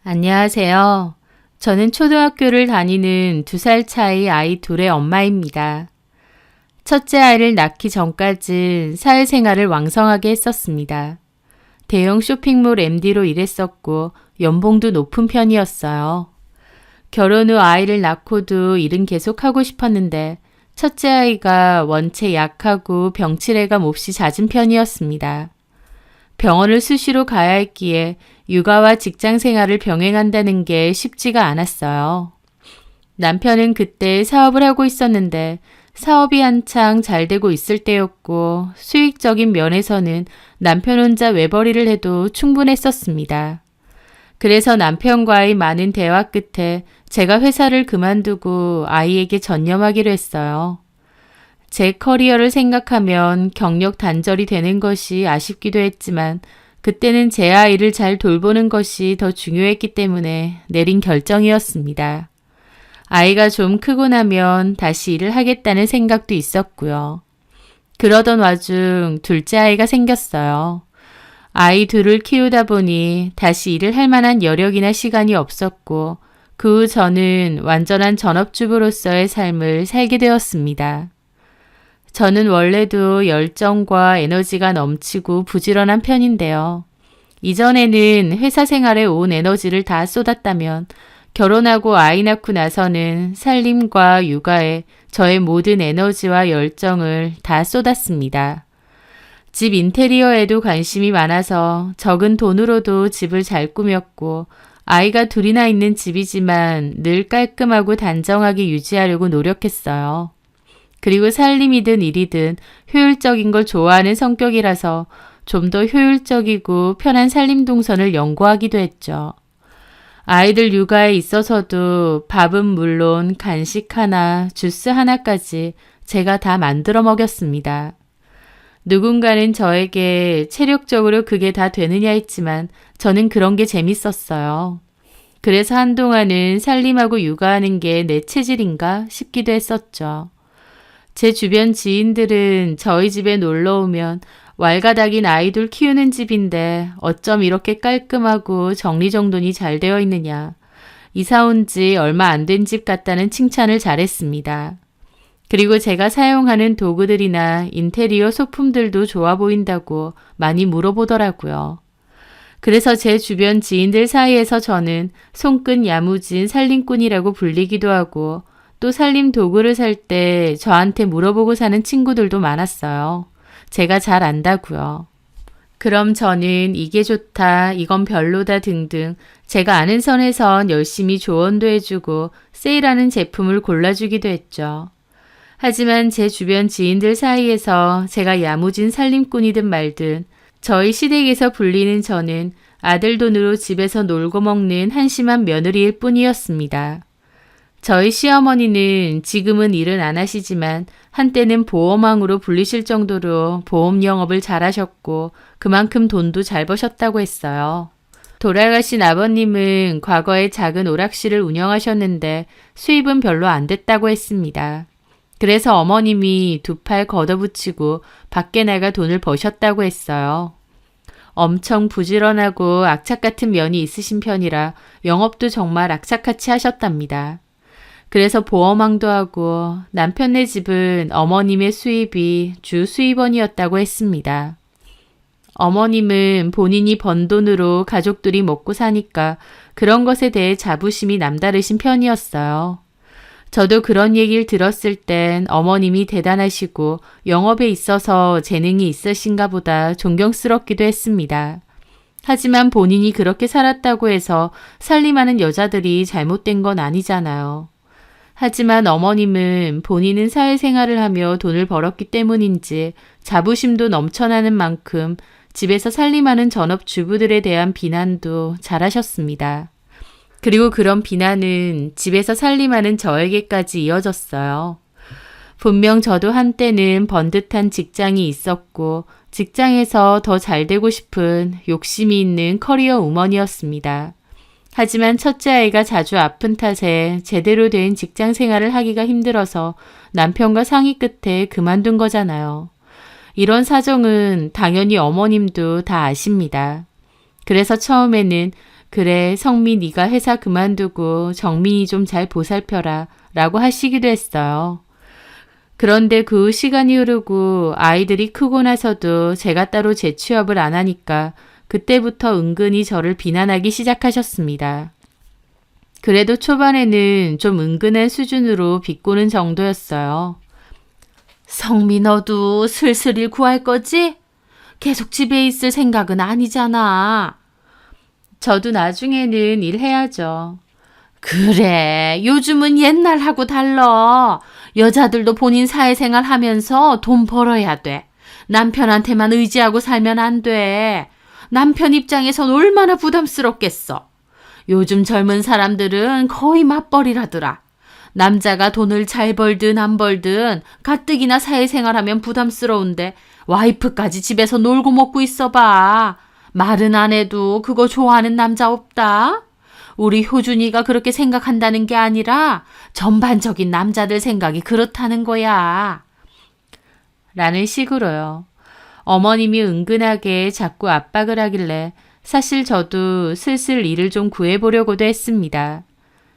안녕하세요. 저는 초등학교를 다니는 2살 차이 아이 둘의 엄마입니다. 첫째 아이를 낳기 전까진 사회생활을 왕성하게 했었습니다. 대형 쇼핑몰 MD로 일했었고 연봉도 높은 편이었어요. 결혼 후 아이를 낳고도 일은 계속 하고 싶었는데 첫째 아이가 원체 약하고 병치레가 몹시 잦은 편이었습니다. 병원을 수시로 가야 했기에 육아와 직장 생활을 병행한다는 게 쉽지가 않았어요. 남편은 그때 사업을 하고 있었는데 사업이 한창 잘 되고 있을 때였고 수익적인 면에서는 남편 혼자 외벌이를 해도 충분했었습니다. 그래서 남편과의 많은 대화 끝에 제가 회사를 그만두고 아이에게 전념하기로 했어요. 제 커리어를 생각하면 경력 단절이 되는 것이 아쉽기도 했지만 그때는 제 아이를 잘 돌보는 것이 더 중요했기 때문에 내린 결정이었습니다. 아이가 좀 크고 나면 다시 일을 하겠다는 생각도 있었고요. 그러던 와중 둘째 아이가 생겼어요. 아이 둘을 키우다 보니 다시 일을 할 만한 여력이나 시간이 없었고 그 후 저는 완전한 전업주부로서의 삶을 살게 되었습니다. 저는 원래도 열정과 에너지가 넘치고 부지런한 편인데요. 이전에는 회사 생활에 온 에너지를 다 쏟았다면 결혼하고 아이 낳고 나서는 살림과 육아에 저의 모든 에너지와 열정을 다 쏟았습니다. 집 인테리어에도 관심이 많아서 적은 돈으로도 집을 잘 꾸몄고 아이가 둘이나 있는 집이지만 늘 깔끔하고 단정하게 유지하려고 노력했어요. 그리고 살림이든 일이든 효율적인 걸 좋아하는 성격이라서 좀 더 효율적이고 편한 살림 동선을 연구하기도 했죠. 아이들 육아에 있어서도 밥은 물론 간식 하나, 주스 하나까지 제가 다 만들어 먹였습니다. 누군가는 저에게 체력적으로 그게 다 되느냐 했지만 저는 그런 게 재밌었어요. 그래서 한동안은 살림하고 육아하는 게 내 체질인가 싶기도 했었죠. 제 주변 지인들은 저희 집에 놀러 오면 왈가닥인 아이들 키우는 집인데 어쩜 이렇게 깔끔하고 정리정돈이 잘 되어 있느냐. 이사 온 지 얼마 안 된 집 같다는 칭찬을 잘했습니다. 그리고 제가 사용하는 도구들이나 인테리어 소품들도 좋아 보인다고 많이 물어보더라고요. 그래서 제 주변 지인들 사이에서 저는 손끝 야무진 살림꾼이라고 불리기도 하고 또 살림 도구를 살 때 저한테 물어보고 사는 친구들도 많았어요. 제가 잘 안다고요. 그럼 저는 이게 좋다, 이건 별로다 등등 제가 아는 선에선 열심히 조언도 해주고 세일하는 제품을 골라주기도 했죠. 하지만 제 주변 지인들 사이에서 제가 야무진 살림꾼이든 말든 저희 시댁에서 불리는 저는 아들 돈으로 집에서 놀고 먹는 한심한 며느리일 뿐이었습니다. 저희 시어머니는 지금은 일은 안 하시지만 한때는 보험왕으로 불리실 정도로 보험 영업을 잘하셨고 그만큼 돈도 잘 버셨다고 했어요. 돌아가신 아버님은 과거에 작은 오락실을 운영하셨는데 수입은 별로 안 됐다고 했습니다. 그래서 어머님이 두 팔 걷어붙이고 밖에 나가 돈을 버셨다고 했어요. 엄청 부지런하고 악착 같은 면이 있으신 편이라 영업도 정말 악착같이 하셨답니다. 그래서 보험왕도 하고 남편네 집은 어머님의 수입이 주 수입원이었다고 했습니다. 어머님은 본인이 번 돈으로 가족들이 먹고 사니까 그런 것에 대해 자부심이 남다르신 편이었어요. 저도 그런 얘기를 들었을 땐 어머님이 대단하시고 영업에 있어서 재능이 있으신가 보다 존경스럽기도 했습니다. 하지만 본인이 그렇게 살았다고 해서 살림하는 여자들이 잘못된 건 아니잖아요. 하지만 어머님은 본인은 사회생활을 하며 돈을 벌었기 때문인지 자부심도 넘쳐나는 만큼 집에서 살림하는 전업주부들에 대한 비난도 잘하셨습니다. 그리고 그런 비난은 집에서 살림하는 저에게까지 이어졌어요. 분명 저도 한때는 번듯한 직장이 있었고 직장에서 더 잘 되고 싶은 욕심이 있는 커리어 우먼이었습니다. 하지만 첫째 아이가 자주 아픈 탓에 제대로 된 직장 생활을 하기가 힘들어서 남편과 상의 끝에 그만둔 거잖아요. 이런 사정은 당연히 어머님도 다 아십니다. 그래서 처음에는 그래, 성미 네가 회사 그만두고 정민이 좀 잘 보살펴라 라고 하시기도 했어요. 그런데 그 후 시간이 흐르고 아이들이 크고 나서도 제가 따로 재취업을 안 하니까 그때부터 은근히 저를 비난하기 시작하셨습니다. 그래도 초반에는 좀 은근한 수준으로 비꼬는 정도였어요. 성미 너도 슬슬 일 구할 거지? 계속 집에 있을 생각은 아니잖아. 저도 나중에는 일해야죠. 그래, 요즘은 옛날하고 달라. 여자들도 본인 사회생활 하면서 돈 벌어야 돼. 남편한테만 의지하고 살면 안 돼. 남편 입장에선 얼마나 부담스럽겠어. 요즘 젊은 사람들은 거의 맞벌이라더라. 남자가 돈을 잘 벌든 안 벌든 가뜩이나 사회생활하면 부담스러운데 와이프까지 집에서 놀고 먹고 있어봐. 말은 안 해도 그거 좋아하는 남자 없다? 우리 효준이가 그렇게 생각한다는 게 아니라 전반적인 남자들 생각이 그렇다는 거야. 라는 식으로요. 어머님이 은근하게 자꾸 압박을 하길래 사실 저도 슬슬 일을 좀 구해보려고도 했습니다.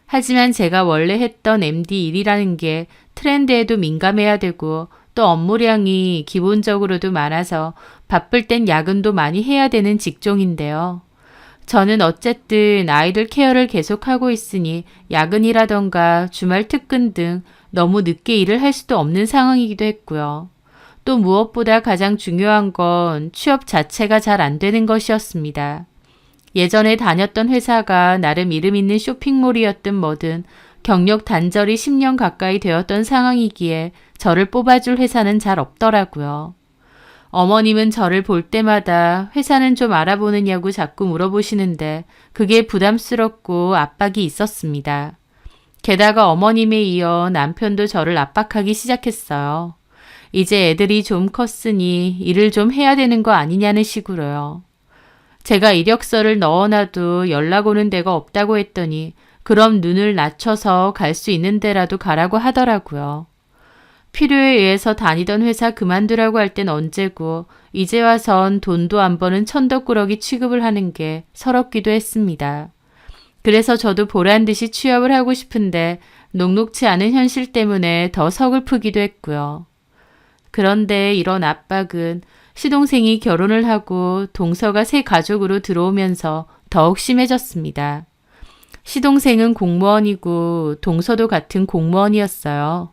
하지만 제가 원래 했던 MD 일이라는 게 트렌드에도 민감해야 되고 또 업무량이 기본적으로도 많아서 바쁠 땐 야근도 많이 해야 되는 직종인데요. 저는 어쨌든 아이들 케어를 계속하고 있으니 야근이라던가 주말 특근 등 너무 늦게 일을 할 수도 없는 상황이기도 했고요. 또 무엇보다 가장 중요한 건 취업 자체가 잘 안 되는 것이었습니다. 예전에 다녔던 회사가 나름 이름 있는 쇼핑몰이었든 뭐든 경력 단절이 10년 가까이 되었던 상황이기에 저를 뽑아줄 회사는 잘 없더라고요. 어머님은 저를 볼 때마다 회사는 좀 알아보느냐고 자꾸 물어보시는데 그게 부담스럽고 압박이 있었습니다. 게다가 어머님에 이어 남편도 저를 압박하기 시작했어요. 이제 애들이 좀 컸으니 일을 좀 해야 되는 거 아니냐는 식으로요. 제가 이력서를 넣어놔도 연락 오는 데가 없다고 했더니 그럼 눈을 낮춰서 갈 수 있는 데라도 가라고 하더라고요. 필요에 의해서 다니던 회사 그만두라고 할 땐 언제고 이제 와선 돈도 안 버는 천덕꾸러기 취급을 하는 게 서럽기도 했습니다. 그래서 저도 보란 듯이 취업을 하고 싶은데 녹록치 않은 현실 때문에 더 서글프기도 했고요. 그런데 이런 압박은 시동생이 결혼을 하고 동서가 새 가족으로 들어오면서 더욱 심해졌습니다. 시동생은 공무원이고 동서도 같은 공무원이었어요.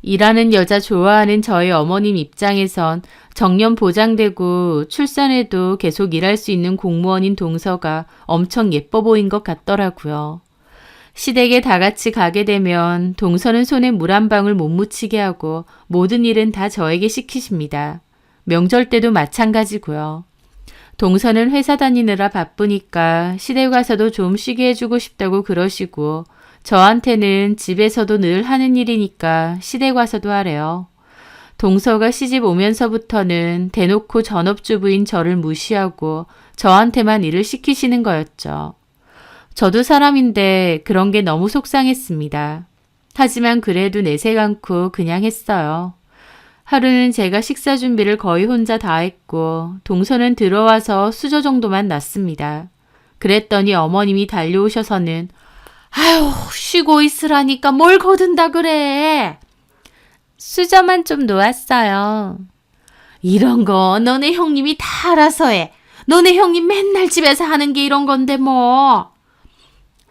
일하는 여자 좋아하는 저희 어머님 입장에선 정년 보장되고 출산해도 계속 일할 수 있는 공무원인 동서가 엄청 예뻐 보인 것 같더라고요. 시댁에 다 같이 가게 되면 동서는 손에 물 한 방울 못 묻히게 하고 모든 일은 다 저에게 시키십니다. 명절 때도 마찬가지고요. 동서는 회사 다니느라 바쁘니까 시댁 가서도 좀 쉬게 해주고 싶다고 그러시고 저한테는 집에서도 늘 하는 일이니까 시댁 와서도 하래요. 동서가 시집 오면서부터는 대놓고 전업주부인 저를 무시하고 저한테만 일을 시키시는 거였죠. 저도 사람인데 그런 게 너무 속상했습니다. 하지만 그래도 내색 않고 그냥 했어요. 하루는 제가 식사 준비를 거의 혼자 다 했고 동서는 들어와서 수저 정도만 놨습니다. 그랬더니 어머님이 달려오셔서는 아유, 쉬고 있으라니까 뭘 거둔다 그래. 수저만 좀 놓았어요. 이런 거 너네 형님이 다 알아서 해. 너네 형님 맨날 집에서 하는 게 이런 건데 뭐.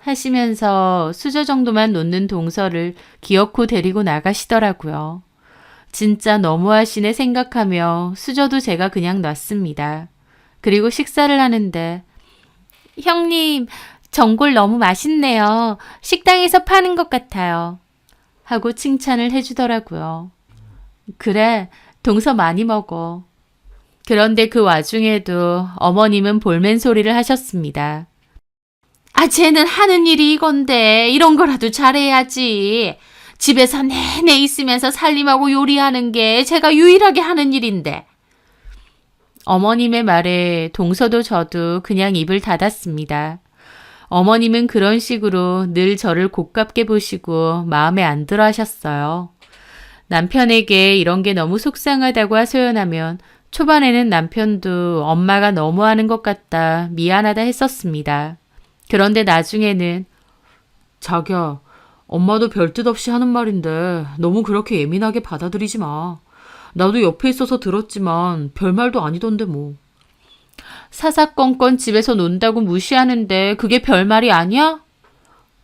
하시면서 수저 정도만 놓는 동서를 기어코 데리고 나가시더라고요. 진짜 너무하시네 생각하며 수저도 제가 그냥 놨습니다. 그리고 식사를 하는데 형님, 전골 너무 맛있네요. 식당에서 파는 것 같아요. 하고 칭찬을 해주더라고요. 그래, 동서 많이 먹어. 그런데 그 와중에도 어머님은 볼멘 소리를 하셨습니다. 아, 쟤는 하는 일이 이건데 이런 거라도 잘해야지. 집에서 내내 있으면서 살림하고 요리하는 게 제가 유일하게 하는 일인데. 어머님의 말에 동서도 저도 그냥 입을 닫았습니다. 어머님은 그런 식으로 늘 저를 곱깝게 보시고 마음에 안 들어 하셨어요. 남편에게 이런 게 너무 속상하다고 하소연하면 초반에는 남편도 엄마가 너무하는 것 같다 미안하다 했었습니다. 그런데 나중에는 자기야, 엄마도 별뜻 없이 하는 말인데 너무 그렇게 예민하게 받아들이지 마. 나도 옆에 있어서 들었지만 별말도 아니던데 뭐. 사사건건 집에서 논다고 무시하는데 그게 별말이 아니야?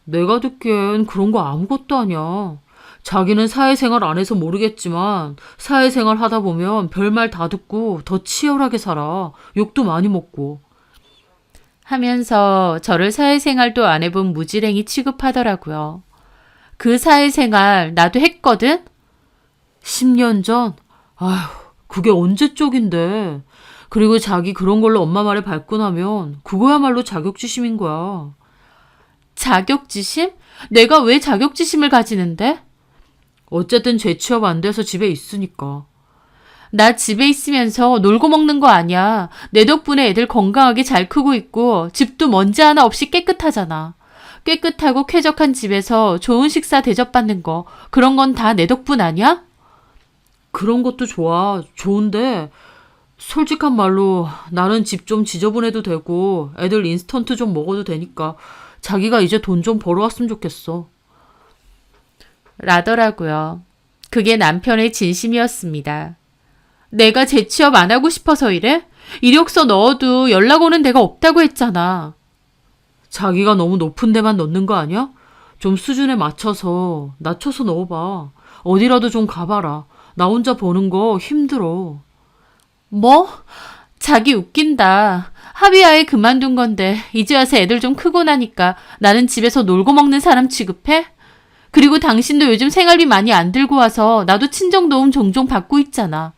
내가 듣기엔 그런 거 아무것도 아니야. 자기는 사회생활 안 해서 모르겠지만 사회생활 하다 보면 별말 다 듣고 더 치열하게 살아. 욕도 많이 먹고. 하면서 저를 사회생활도 안 해본 무지랭이 취급하더라고요. 그 사회생활 나도 했거든? 10년 전? 아휴, 그게 언제 쪽인데. 그리고 자기 그런 걸로 엄마 말에 발끈하면 그거야말로 자격지심인 거야. 자격지심? 내가 왜 자격지심을 가지는데? 어쨌든 재취업 안 돼서 집에 있으니까. 나 집에 있으면서 놀고 먹는 거 아니야. 내 덕분에 애들 건강하게 잘 크고 있고 집도 먼지 하나 없이 깨끗하잖아. 깨끗하고 쾌적한 집에서 좋은 식사 대접받는 거 그런 건 다 내 덕분 아니야? 그런 것도 좋아. 좋은데 솔직한 말로 나는 집 좀 지저분해도 되고 애들 인스턴트 좀 먹어도 되니까 자기가 이제 돈 좀 벌어왔으면 좋겠어. 라더라고요. 그게 남편의 진심이었습니다. 내가 재취업 안 하고 싶어서 이래? 이력서 넣어도 연락 오는 데가 없다고 했잖아. 자기가 너무 높은 데만 넣는 거 아니야? 좀 수준에 맞춰서 낮춰서 넣어봐. 어디라도 좀 가봐라. 나 혼자 버는 거 힘들어. 뭐? 자기 웃긴다. 합의하에 그만둔 건데 이제 와서 애들 좀 크고 나니까 나는 집에서 놀고 먹는 사람 취급해? 그리고 당신도 요즘 생활비 많이 안 들고 와서 나도 친정도움 종종 받고 있잖아.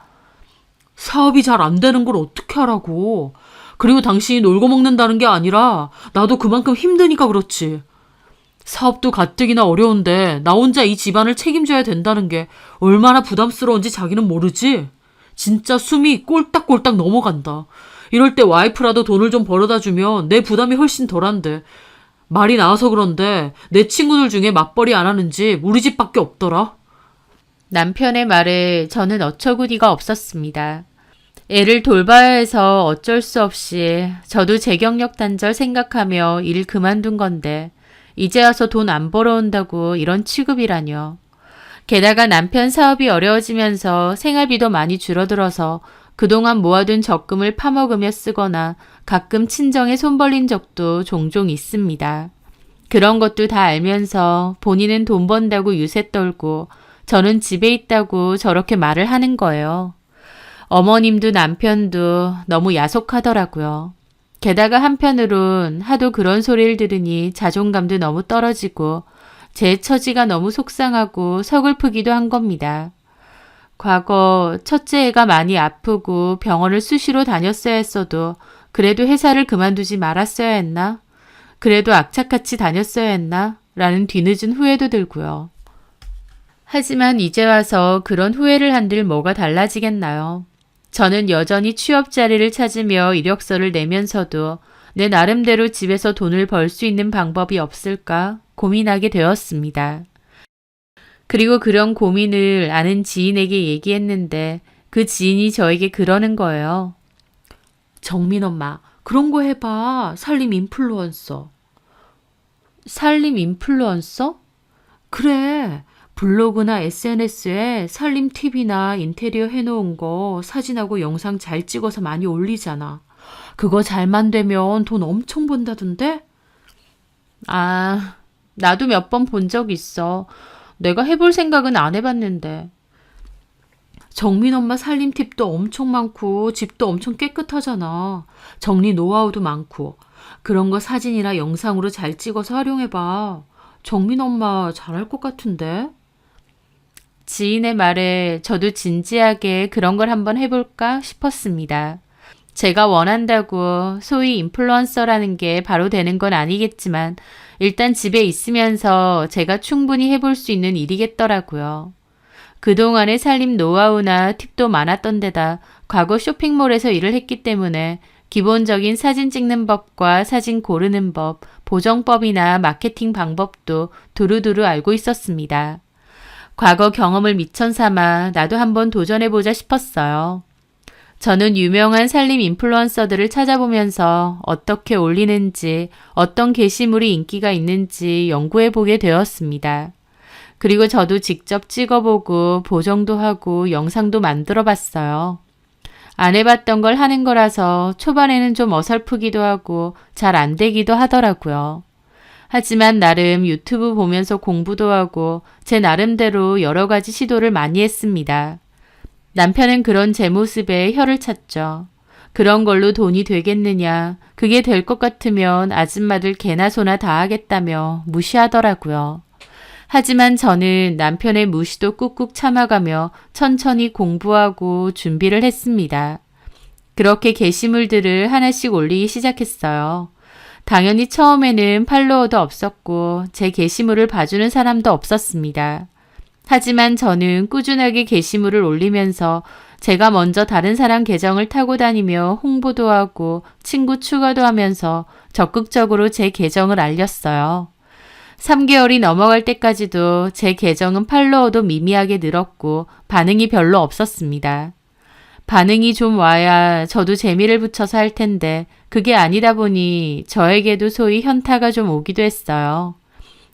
사업이 잘 안 되는 걸 어떻게 하라고. 그리고 당신이 놀고 먹는다는 게 아니라 나도 그만큼 힘드니까 그렇지. 사업도 가뜩이나 어려운데 나 혼자 이 집안을 책임져야 된다는 게 얼마나 부담스러운지 자기는 모르지? 진짜 숨이 꼴딱꼴딱 넘어간다. 이럴 때 와이프라도 돈을 좀 벌어다 주면 내 부담이 훨씬 덜한데. 말이 나와서 그런데 내 친구들 중에 맞벌이 안 하는 집 우리 집밖에 없더라. 남편의 말에 저는 어처구니가 없었습니다. 애를 돌봐야 해서 어쩔 수 없이 저도 제 경력 단절 생각하며 일 그만둔 건데 이제 와서 돈 안 벌어온다고 이런 취급이라뇨. 게다가 남편 사업이 어려워지면서 생활비도 많이 줄어들어서 그동안 모아둔 적금을 파먹으며 쓰거나 가끔 친정에 손 벌린 적도 종종 있습니다. 그런 것도 다 알면서 본인은 돈 번다고 유세 떨고 저는 집에 있다고 저렇게 말을 하는 거예요. 어머님도 남편도 너무 야속하더라고요. 게다가 한편으론 하도 그런 소리를 들으니 자존감도 너무 떨어지고 제 처지가 너무 속상하고 서글프기도 한 겁니다. 과거 첫째 애가 많이 아프고 병원을 수시로 다녔어야 했어도 그래도 회사를 그만두지 말았어야 했나? 그래도 악착같이 다녔어야 했나? 라는 뒤늦은 후회도 들고요. 하지만 이제 와서 그런 후회를 한들 뭐가 달라지겠나요? 저는 여전히 취업 자리를 찾으며 이력서를 내면서도 내 나름대로 집에서 돈을 벌 수 있는 방법이 없을까 고민하게 되었습니다. 그리고 그런 고민을 아는 지인에게 얘기했는데 그 지인이 저에게 그러는 거예요. 정민 엄마, 그런 거 해봐. 살림 인플루언서. 살림 인플루언서? 그래. 블로그나 SNS에 살림 팁이나 인테리어 해놓은 거 사진하고 영상 잘 찍어서 많이 올리잖아. 그거 잘만 되면 돈 엄청 번다던데? 아, 나도 몇 번 본 적 있어. 내가 해볼 생각은 안 해봤는데. 정민 엄마 살림 팁도 엄청 많고 집도 엄청 깨끗하잖아. 정리 노하우도 많고. 그런 거 사진이나 영상으로 잘 찍어서 활용해봐. 정민 엄마 잘할 것 같은데? 지인의 말에 저도 진지하게 그런 걸 한번 해볼까 싶었습니다. 제가 원한다고 소위 인플루언서라는 게 바로 되는 건 아니겠지만 일단 집에 있으면서 제가 충분히 해볼 수 있는 일이겠더라고요. 그동안의 살림 노하우나 팁도 많았던 데다 과거 쇼핑몰에서 일을 했기 때문에 기본적인 사진 찍는 법과 사진 고르는 법, 보정법이나 마케팅 방법도 두루두루 알고 있었습니다. 과거 경험을 미천 삼아 나도 한번 도전해보자 싶었어요. 저는 유명한 살림 인플루언서들을 찾아보면서 어떻게 올리는지, 어떤 게시물이 인기가 있는지 연구해 보게 되었습니다. 그리고 저도 직접 찍어보고 보정도 하고 영상도 만들어 봤어요. 안 해봤던 걸 하는 거라서 초반에는 좀 어설프기도 하고 잘 안 되기도 하더라고요. 하지만 나름 유튜브 보면서 공부도 하고 제 나름대로 여러 가지 시도를 많이 했습니다. 남편은 그런 제 모습에 혀를 찼죠. 그런 걸로 돈이 되겠느냐, 그게 될 것 같으면 아줌마들 개나 소나 다 하겠다며 무시하더라고요. 하지만 저는 남편의 무시도 꾹꾹 참아가며 천천히 공부하고 준비를 했습니다. 그렇게 게시물들을 하나씩 올리기 시작했어요. 당연히 처음에는 팔로워도 없었고 제 게시물을 봐주는 사람도 없었습니다. 하지만 저는 꾸준하게 게시물을 올리면서 제가 먼저 다른 사람 계정을 타고 다니며 홍보도 하고 친구 추가도 하면서 적극적으로 제 계정을 알렸어요. 3개월이 넘어갈 때까지도 제 계정은 팔로워도 미미하게 늘었고 반응이 별로 없었습니다. 반응이 좀 와야 저도 재미를 붙여서 할 텐데 그게 아니다 보니 저에게도 소위 현타가 좀 오기도 했어요.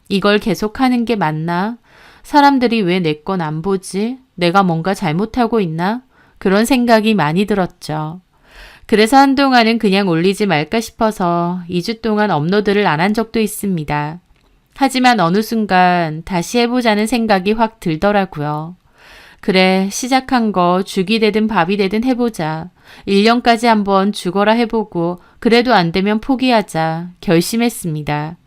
이걸 계속하는 게 맞나? 사람들이 왜 내 건 안 보지? 내가 뭔가 잘못하고 있나? 그런 생각이 많이 들었죠. 그래서 한동안은 그냥 올리지 말까 싶어서 2주 동안 업로드를 안 한 적도 있습니다. 하지만 어느 순간 다시 해보자는 생각이 확 들더라고요. 그래, 시작한 거 죽이 되든 밥이 되든 해보자. 1년까지 한번 죽어라 해보고 그래도 안 되면 포기하자 결심했습니다.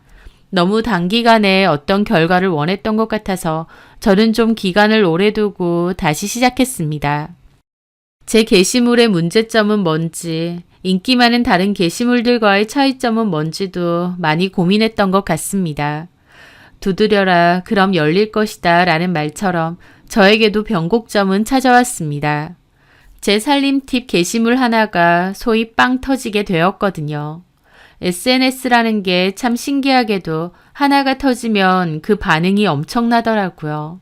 너무 단기간에 어떤 결과를 원했던 것 같아서 저는 좀 기간을 오래 두고 다시 시작했습니다. 제 게시물의 문제점은 뭔지, 인기 많은 다른 게시물들과의 차이점은 뭔지도 많이 고민했던 것 같습니다. 두드려라, 그럼 열릴 것이다 라는 말처럼 저에게도 변곡점은 찾아왔습니다. 제 살림 팁 게시물 하나가 소위 빵 터지게 되었거든요. SNS라는 게 참 신기하게도 하나가 터지면 그 반응이 엄청나더라고요.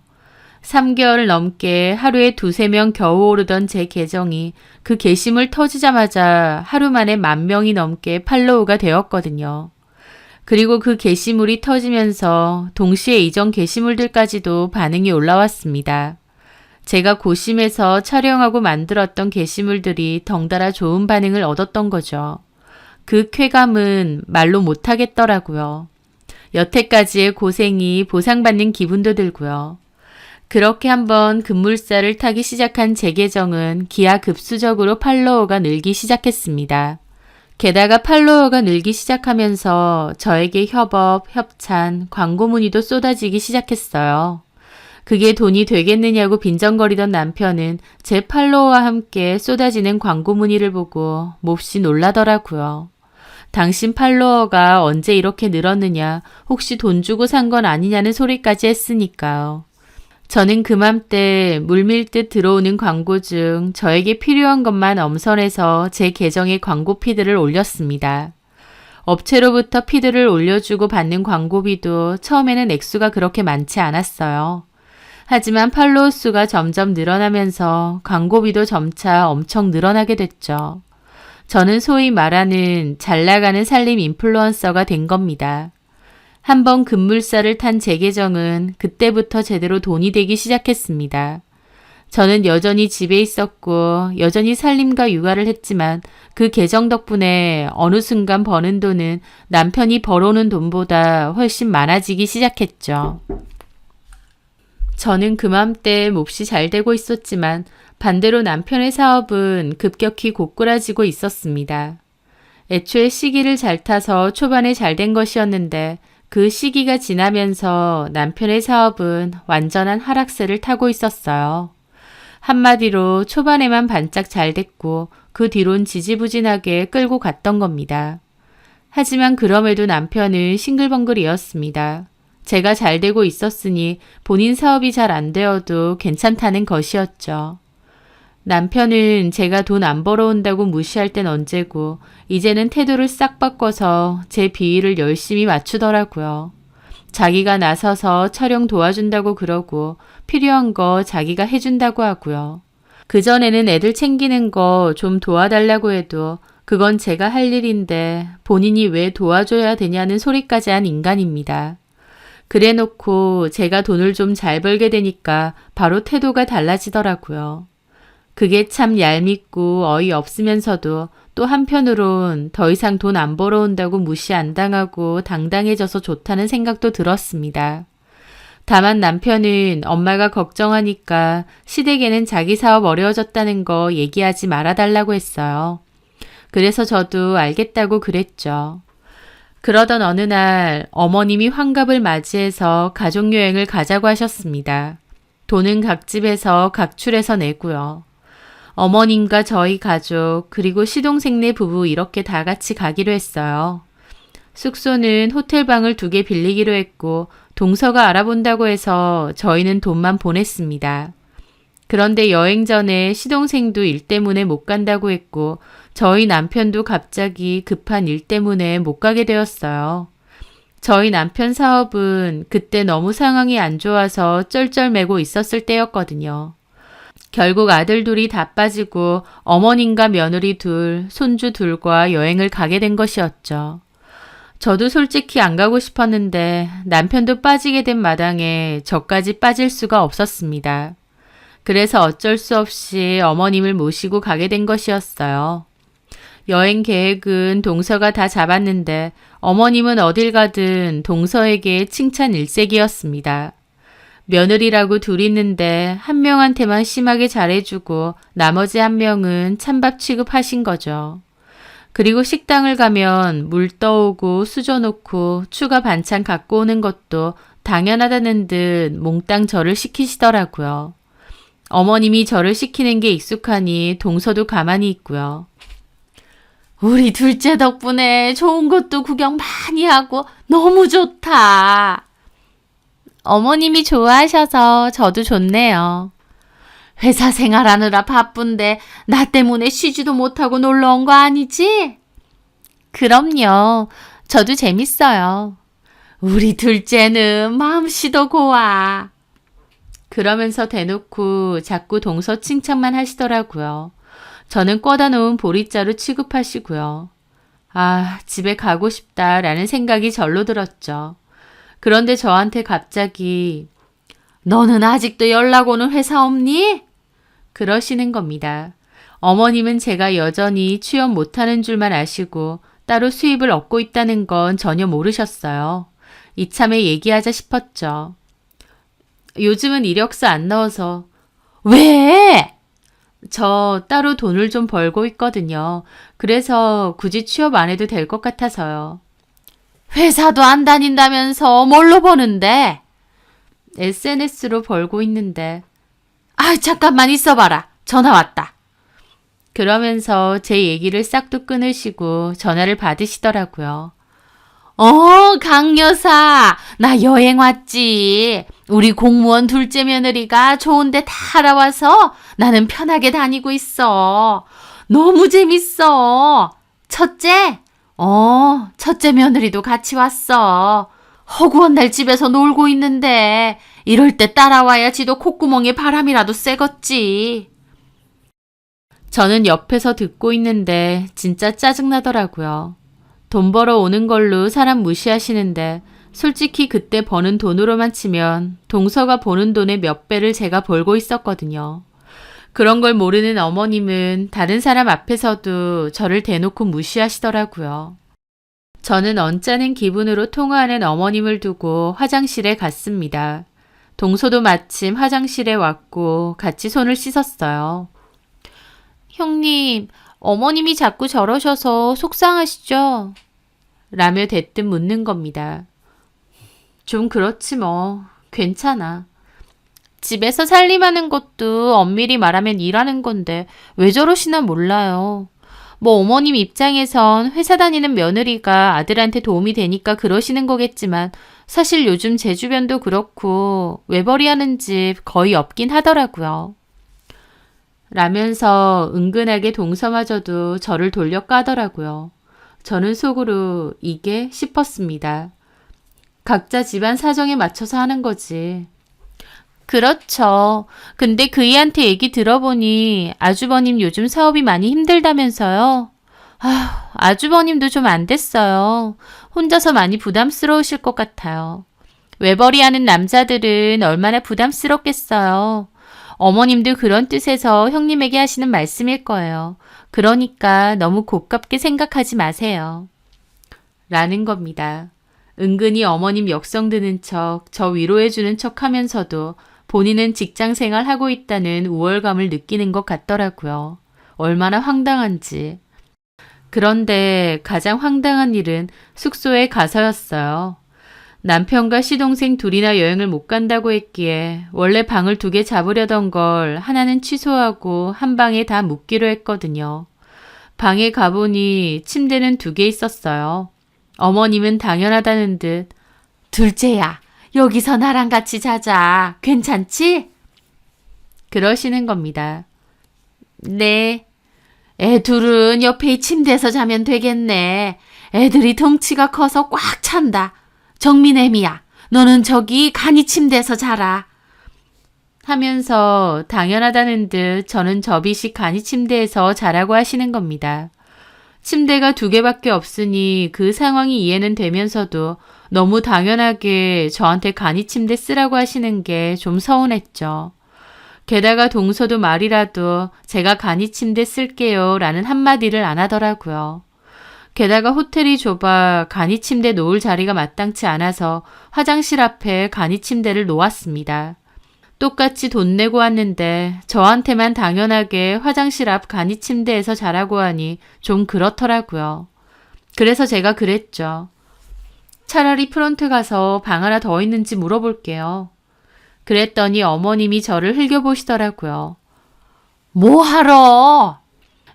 3개월 넘게 하루에 2-3명 겨우 오르던 제 계정이 그 게시물 터지자마자 하루 만에 10,000명이 넘게 팔로우가 되었거든요. 그리고 그 게시물이 터지면서 동시에 이전 게시물들까지도 반응이 올라왔습니다. 제가 고심해서 촬영하고 만들었던 게시물들이 덩달아 좋은 반응을 얻었던 거죠. 그 쾌감은 말로 못하겠더라고요. 여태까지의 고생이 보상받는 기분도 들고요. 그렇게 한번 급물살을 타기 시작한 제 계정은 기하급수적으로 팔로워가 늘기 시작했습니다. 게다가 팔로워가 늘기 시작하면서 저에게 협업, 협찬, 광고 문의도 쏟아지기 시작했어요. 그게 돈이 되겠느냐고 빈정거리던 남편은 제 팔로워와 함께 쏟아지는 광고 문의를 보고 몹시 놀라더라고요. 당신 팔로워가 언제 이렇게 늘었느냐, 혹시 돈 주고 산 건 아니냐는 소리까지 했으니까요. 저는 그맘때 물밀듯 들어오는 광고 중 저에게 필요한 것만 엄선해서 제 계정에 광고 피드를 올렸습니다. 업체로부터 피드를 올려주고 받는 광고비도 처음에는 액수가 그렇게 많지 않았어요. 하지만 팔로워 수가 점점 늘어나면서 광고비도 점차 엄청 늘어나게 됐죠. 저는 소위 말하는 잘 나가는 살림 인플루언서가 된 겁니다. 한번 급물살을 탄 제 계정은 그때부터 제대로 돈이 되기 시작했습니다. 저는 여전히 집에 있었고 여전히 살림과 육아를 했지만 그 계정 덕분에 어느 순간 버는 돈은 남편이 벌어오는 돈보다 훨씬 많아지기 시작했죠. 저는 그맘때 몹시 잘 되고 있었지만 반대로 남편의 사업은 급격히 고꾸라지고 있었습니다. 애초에 시기를 잘 타서 초반에 잘 된 것이었는데 그 시기가 지나면서 남편의 사업은 완전한 하락세를 타고 있었어요. 한마디로 초반에만 반짝 잘 됐고 그 뒤론 지지부진하게 끌고 갔던 겁니다. 하지만 그럼에도 남편은 싱글벙글이었습니다. 제가 잘 되고 있었으니 본인 사업이 잘 안 되어도 괜찮다는 것이었죠. 남편은 제가 돈 안 벌어온다고 무시할 땐 언제고 이제는 태도를 싹 바꿔서 제 비위를 열심히 맞추더라고요. 자기가 나서서 촬영 도와준다고 그러고 필요한 거 자기가 해준다고 하고요. 그전에는 애들 챙기는 거 좀 도와달라고 해도 그건 제가 할 일인데 본인이 왜 도와줘야 되냐는 소리까지 한 인간입니다. 그래 놓고 제가 돈을 좀 잘 벌게 되니까 바로 태도가 달라지더라고요. 그게 참 얄밉고 어이없으면서도 또 한편으론 더 이상 돈 안 벌어온다고 무시 안 당하고 당당해져서 좋다는 생각도 들었습니다. 다만 남편은 엄마가 걱정하니까 시댁에는 자기 사업 어려워졌다는 거 얘기하지 말아달라고 했어요. 그래서 저도 알겠다고 그랬죠. 그러던 어느 날 어머님이 환갑을 맞이해서 가족여행을 가자고 하셨습니다. 돈은 각 집에서 각출해서 내고요. 어머님과 저희 가족 그리고 시동생네 부부 이렇게 다 같이 가기로 했어요. 숙소는 호텔방을 2개 빌리기로 했고 동서가 알아본다고 해서 저희는 돈만 보냈습니다. 그런데 여행 전에 시동생도 일 때문에 못 간다고 했고 저희 남편도 갑자기 급한 일 때문에 못 가게 되었어요. 저희 남편 사업은 그때 너무 상황이 안 좋아서 쩔쩔매고 있었을 때였거든요. 결국 아들 둘이 다 빠지고 어머님과 며느리 둘, 손주 둘과 여행을 가게 된 것이었죠. 저도 솔직히 안 가고 싶었는데 남편도 빠지게 된 마당에 저까지 빠질 수가 없었습니다. 그래서 어쩔 수 없이 어머님을 모시고 가게 된 것이었어요. 여행 계획은 동서가 다 잡았는데 어머님은 어딜 가든 동서에게 칭찬 일색이었습니다. 며느리라고 둘 있는데 한 명한테만 심하게 잘해주고 나머지 한 명은 찬밥 취급하신 거죠. 그리고 식당을 가면 물 떠오고 수저 놓고 추가 반찬 갖고 오는 것도 당연하다는 듯 몽땅 저를 시키시더라고요. 어머님이 저를 시키는 게 익숙하니 동서도 가만히 있고요. 우리 둘째 덕분에 좋은 것도 구경 많이 하고 너무 좋다. 어머님이 좋아하셔서 저도 좋네요. 회사 생활하느라 바쁜데 나 때문에 쉬지도 못하고 놀러 온 거 아니지? 그럼요. 저도 재밌어요. 우리 둘째는 마음씨도 고와. 그러면서 대놓고 자꾸 동서 칭찬만 하시더라고요. 저는 꿔다 놓은 보리자루 취급하시고요. 아, 집에 가고 싶다라는 생각이 절로 들었죠. 그런데 저한테 갑자기 너는 아직도 연락 오는 회사 없니? 그러시는 겁니다. 어머님은 제가 여전히 취업 못하는 줄만 아시고 따로 수입을 얻고 있다는 건 전혀 모르셨어요. 이참에 얘기하자 싶었죠. 요즘은 이력서 안 넣어서. 왜? 저 따로 돈을 좀 벌고 있거든요. 그래서 굳이 취업 안 해도 될 것 같아서요. 회사도 안 다닌다면서 뭘로 버는데? SNS로 벌고 있는데. 아, 잠깐만 있어봐라. 전화 왔다. 그러면서 제 얘기를 싹둑 끊으시고 전화를 받으시더라고요. 강 여사, 나 여행 왔지. 우리 공무원 둘째 며느리가 좋은데 다 알아와서 나는 편하게 다니고 있어. 너무 재밌어. 첫째? 첫째 며느리도 같이 왔어. 허구한 날 집에서 놀고 있는데 이럴 때 따라와야 지도 콧구멍에 바람이라도 쐬겄지. 저는 옆에서 듣고 있는데 진짜 짜증나더라고요. 돈 벌어 오는 걸로 사람 무시하시는데 솔직히 그때 버는 돈으로만 치면 동서가 버는 돈의 몇 배를 제가 벌고 있었거든요. 그런 걸 모르는 어머님은 다른 사람 앞에서도 저를 대놓고 무시하시더라고요. 저는 언짢은 기분으로 통화하는 어머님을 두고 화장실에 갔습니다. 동서도 마침 화장실에 왔고 같이 손을 씻었어요. 형님, 어머님이 자꾸 저러셔서 속상하시죠? 라며 대뜸 묻는 겁니다. 좀 그렇지 뭐. 괜찮아. 집에서 살림하는 것도 엄밀히 말하면 일하는 건데 왜 저러시나 몰라요. 뭐 어머님 입장에선 회사 다니는 며느리가 아들한테 도움이 되니까 그러시는 거겠지만 사실 요즘 제 주변도 그렇고 외벌이하는 집 거의 없긴 하더라고요. 라면서 은근하게 동서마저도 저를 돌려 까더라고요. 저는 속으로 이게 싶었습니다. 각자 집안 사정에 맞춰서 하는 거지. 그렇죠. 근데 그이한테 얘기 들어보니 아주버님 요즘 사업이 많이 힘들다면서요. 아주버님도 좀 안 됐어요. 혼자서 많이 부담스러우실 것 같아요. 외벌이 하는 남자들은 얼마나 부담스럽겠어요. 어머님도 그런 뜻에서 형님에게 하시는 말씀일 거예요. 그러니까 너무 고깝게 생각하지 마세요. 라는 겁니다. 은근히 어머님 역성 드는 척, 저 위로해주는 척 하면서도 본인은 직장 생활 하고 있다는 우월감을 느끼는 것 같더라고요. 얼마나 황당한지. 그런데 가장 황당한 일은 숙소에 가서였어요. 남편과 시동생 둘이나 여행을 못 간다고 했기에 원래 방을 2개 잡으려던 걸 하나는 취소하고 한 방에 다 묵기로 했거든요. 방에 가보니 침대는 2개 있었어요. 어머님은 당연하다는 듯 둘째야, 여기서 나랑 같이 자자. 괜찮지? 그러시는 겁니다. 네. 애 둘은 옆에 이 침대에서 자면 되겠네. 애들이 덩치가 커서 꽉 찬다. 정민애미야, 너는 저기 간이 침대에서 자라. 하면서 당연하다는 듯 저는 접이식 간이 침대에서 자라고 하시는 겁니다. 침대가 2개밖에 없으니 그 상황이 이해는 되면서도 너무 당연하게 저한테 간이 침대 쓰라고 하시는 게 좀 서운했죠. 게다가 동서도 말이라도 제가 간이 침대 쓸게요 라는 한마디를 안 하더라고요. 게다가 호텔이 좁아 간이 침대 놓을 자리가 마땅치 않아서 화장실 앞에 간이 침대를 놓았습니다. 똑같이 돈 내고 왔는데 저한테만 당연하게 화장실 앞 간이 침대에서 자라고 하니 좀 그렇더라고요. 그래서 제가 그랬죠. 차라리 프런트 가서 방 하나 더 있는지 물어볼게요. 그랬더니 어머님이 저를 흘겨보시더라고요. 뭐하러?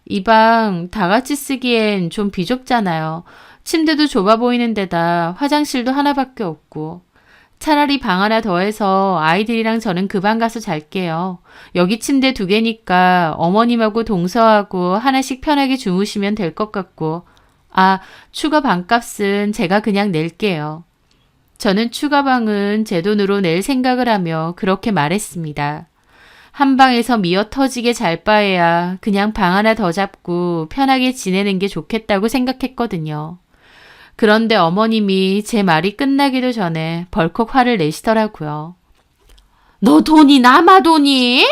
이 방 다 같이 쓰기엔 좀 비좁잖아요. 침대도 좁아 보이는 데다 화장실도 하나밖에 없고. 차라리 방 하나 더 해서 아이들이랑 저는 그 방 가서 잘게요. 여기 침대 2개니까 어머님하고 동서하고 하나씩 편하게 주무시면 될 것 같고. 추가 방값은 제가 그냥 낼게요. 저는 추가 방은 제 돈으로 낼 생각을 하며 그렇게 말했습니다. 한 방에서 미어 터지게 잘 바에야 그냥 방 하나 더 잡고 편하게 지내는 게 좋겠다고 생각했거든요. 그런데 어머님이 제 말이 끝나기도 전에 벌컥 화를 내시더라고요. 너 돈이 남아 돈이?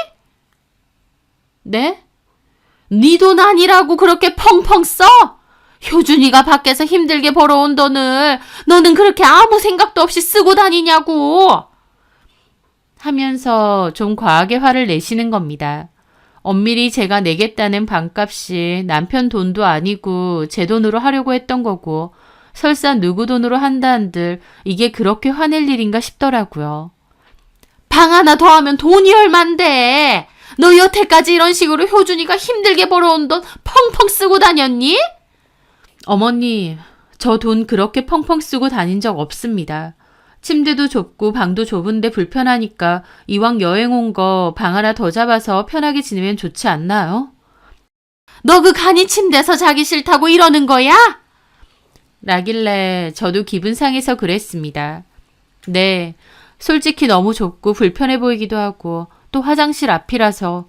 네? 네 돈 아니라고 그렇게 펑펑 써? 효준이가 밖에서 힘들게 벌어온 돈을 너는 그렇게 아무 생각도 없이 쓰고 다니냐고. 하면서 좀 과하게 화를 내시는 겁니다. 엄밀히 제가 내겠다는 방값이 남편 돈도 아니고 제 돈으로 하려고 했던 거고 설사 누구 돈으로 한다 한들 이게 그렇게 화낼 일인가 싶더라고요. 방 하나 더 하면 돈이 얼만데? 너 여태까지 이런 식으로 효준이가 힘들게 벌어온 돈 펑펑 쓰고 다녔니? 어머니, 저 돈 그렇게 펑펑 쓰고 다닌 적 없습니다. 침대도 좁고 방도 좁은데 불편하니까 이왕 여행 온 거 방 하나 더 잡아서 편하게 지내면 좋지 않나요? 너 그 간이 침대에서 자기 싫다고 이러는 거야? 라길래 저도 기분 상해서 그랬습니다. 네, 솔직히 너무 좁고 불편해 보이기도 하고 또 화장실 앞이라서.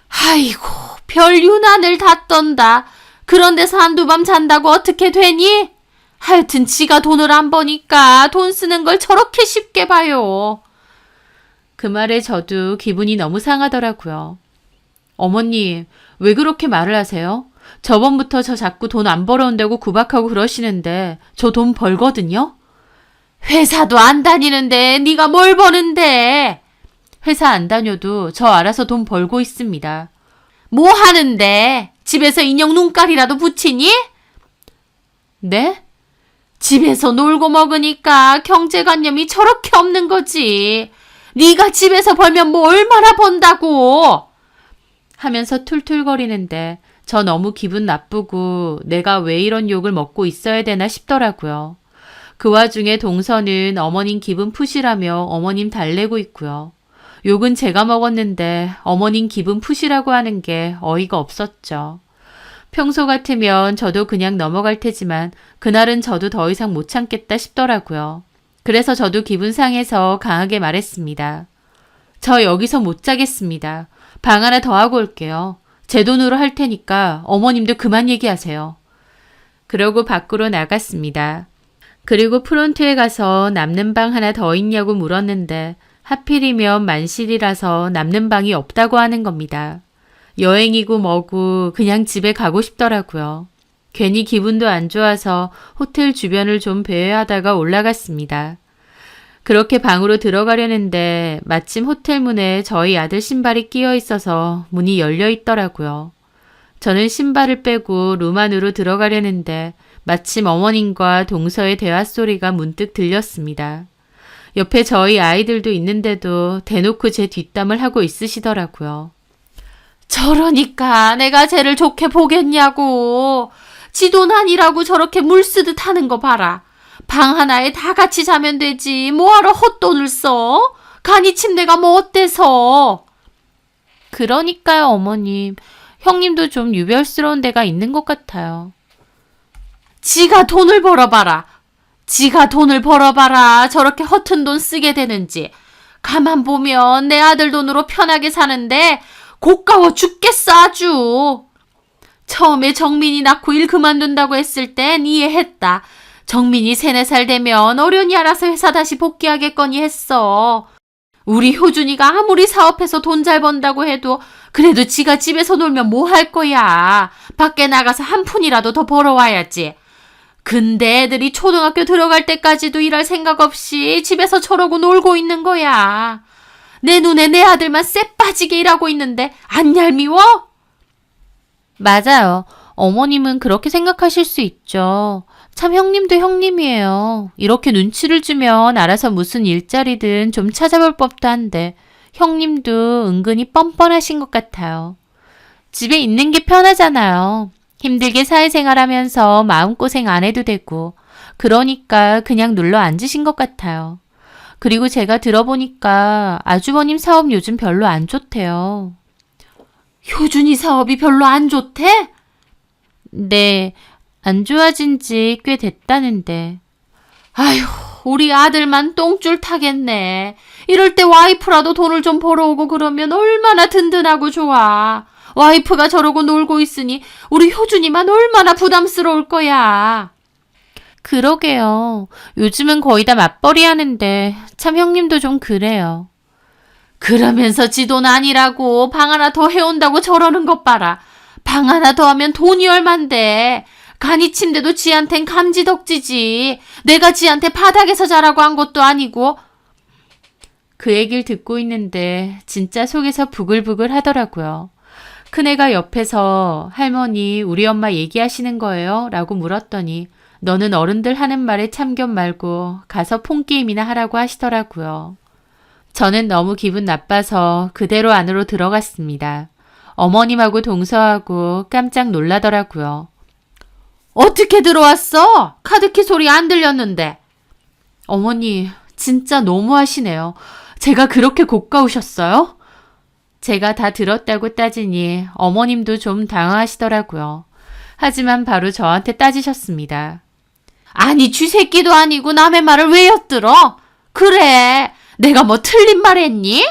아이고, 별 유난을 다 떤다. 그런 데서 한두 밤 잔다고 어떻게 되니? 하여튼 지가 돈을 안 버니까 돈 쓰는 걸 저렇게 쉽게 봐요. 그 말에 저도 기분이 너무 상하더라고요. 어머님, 왜 그렇게 말을 하세요? 저번부터 저 자꾸 돈 안 벌어온다고 구박하고 그러시는데 저 돈 벌거든요? 회사도 안 다니는데 네가 뭘 버는데? 회사 안 다녀도 저 알아서 돈 벌고 있습니다. 뭐 하는데? 집에서 인형 눈깔이라도 붙이니? 네? 집에서 놀고 먹으니까 경제관념이 저렇게 없는 거지. 네가 집에서 벌면 뭐 얼마나 번다고. 하면서 툴툴거리는데 저 너무 기분 나쁘고 내가 왜 이런 욕을 먹고 있어야 되나 싶더라고요. 그 와중에 동서는 어머님 기분 푸시라며 어머님 달래고 있고요. 욕은 제가 먹었는데 어머님 기분 푸시라고 하는 게 어이가 없었죠. 평소 같으면 저도 그냥 넘어갈 테지만 그날은 저도 더 이상 못 참겠다 싶더라고요. 그래서 저도 기분 상해서 강하게 말했습니다. 저 여기서 못 자겠습니다. 방 하나 더 하고 올게요. 제 돈으로 할 테니까 어머님도 그만 얘기하세요. 그러고 밖으로 나갔습니다. 그리고 프론트에 가서 남는 방 하나 더 있냐고 물었는데 하필이면 만실이라서 남는 방이 없다고 하는 겁니다. 여행이고 뭐고 그냥 집에 가고 싶더라고요. 괜히 기분도 안 좋아서 호텔 주변을 좀 배회하다가 올라갔습니다. 그렇게 방으로 들어가려는데 마침 호텔 문에 저희 아들 신발이 끼어 있어서 문이 열려 있더라고요. 저는 신발을 빼고 룸 안으로 들어가려는데 마침 어머님과 동서의 대화 소리가 문득 들렸습니다. 옆에 저희 아이들도 있는데도 대놓고 제 뒷담을 하고 있으시더라고요. 저러니까 내가 쟤를 좋게 보겠냐고. 지 돈 아니라고 저렇게 물 쓰듯 하는 거 봐라. 방 하나에 다 같이 자면 되지. 뭐하러 헛돈을 써? 간이 침대가 뭐 어때서? 그러니까요, 어머님. 형님도 좀 유별스러운 데가 있는 것 같아요. 지가 돈을 벌어봐라. 지가 돈을 벌어봐라. 저렇게 허튼 돈 쓰게 되는지. 가만 보면 내 아들 돈으로 편하게 사는데 고가워 죽겠어 아주. 처음에 정민이 낳고 일 그만둔다고 했을 땐 이해했다. 정민이 3-4살 되면 어련히 알아서 회사 다시 복귀하겠거니 했어. 우리 효준이가 아무리 사업해서 돈 잘 번다고 해도 그래도 지가 집에서 놀면 뭐 할 거야. 밖에 나가서 한 푼이라도 더 벌어와야지. 근데 애들이 초등학교 들어갈 때까지도 일할 생각 없이 집에서 저러고 놀고 있는 거야. 내 눈에 내 아들만 쎄 빠지게 일하고 있는데 안 얄미워? 맞아요. 어머님은 그렇게 생각하실 수 있죠. 참 형님도 형님이에요. 이렇게 눈치를 주면 알아서 무슨 일자리든 좀 찾아볼 법도 한데 형님도 은근히 뻔뻔하신 것 같아요. 집에 있는 게 편하잖아요. 힘들게 사회생활하면서 마음고생 안 해도 되고 그러니까 그냥 눌러 앉으신 것 같아요. 그리고 제가 들어보니까 아주버님 사업 요즘 별로 안 좋대요. 효준이 사업이 별로 안 좋대? 네, 안 좋아진 지 꽤 됐다는데. 아휴, 우리 아들만 똥줄 타겠네. 이럴 때 와이프라도 돈을 좀 벌어오고 그러면 얼마나 든든하고 좋아. 와이프가 저러고 놀고 있으니 우리 효준이만 얼마나 부담스러울 거야. 그러게요. 요즘은 거의 다 맞벌이 하는데 참 형님도 좀 그래요. 그러면서 지 돈 아니라고 방 하나 더 해온다고 저러는 것 봐라. 방 하나 더 하면 돈이 얼만데. 간이 침대도 지한텐 감지덕지지. 내가 지한테 바닥에서 자라고 한 것도 아니고. 그 얘기를 듣고 있는데 진짜 속에서 부글부글 하더라고요. 큰애가 옆에서 할머니 우리 엄마 얘기하시는 거예요? 라고 물었더니 너는 어른들 하는 말에 참견 말고 가서 폰게임이나 하라고 하시더라고요. 저는 너무 기분 나빠서 그대로 안으로 들어갔습니다. 어머님하고 동서하고 깜짝 놀라더라고요. 어떻게 들어왔어? 카드키 소리 안 들렸는데. 어머니, 진짜 너무하시네요. 제가 그렇게 고가우셨어요? 제가 다 들었다고 따지니 어머님도 좀 당황하시더라고요. 하지만 바로 저한테 따지셨습니다. 아니, 쥐새끼도 아니고 남의 말을 왜 엿들어? 그래, 내가 뭐 틀린 말 했니?